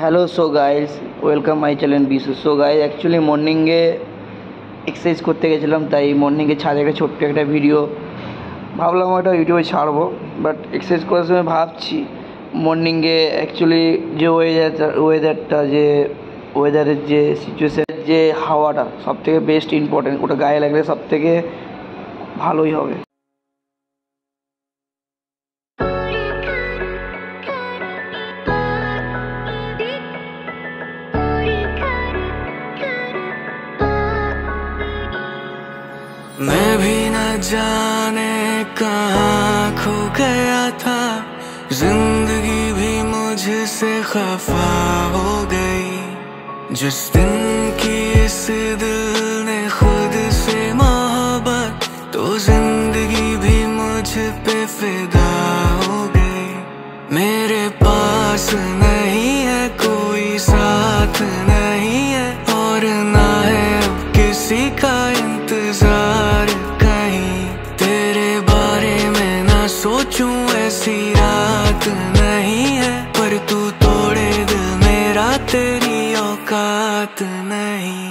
Hello so guys, welcome my channel Bishu. So guys, actually মর্নিংয়ে exercise করতে গেছিলাম, তাই মর্নিংয়ে ছাদে একটা ছোট্ট একটা ভিডিও ভাবলাম ওটা ইউটিউবে ছাড়বো। বাট এক্সারসাইজ করার সময় ভাবছি মর্নিংয়ে অ্যাকচুয়ালি যে ওয়েদারটা যে ওয়েদারের যে সিচুয়েশান, যে হাওয়াটা সবথেকে বেস্ট ইম্পর্টেন্ট, ওটা গায়ে লাগলে সবথেকে ভালোই হবে। मैं भी न जाने कहाँ खो गया था, जिंदगी भी मुझसे खफा हो गई। जिस दिन की इस दिल ने खुद से मोहब्बत, तो जिंदगी भी मुझ पे फिदा हो गई। मेरे पास नहीं है कोई साथ, नहीं है और ना है अब किसी का इंतजार। कहीं तेरे बारे में ना सोचूं ऐसी रात नहीं है, पर तू तोड़े दिल मेरा तेरी औकात नहीं।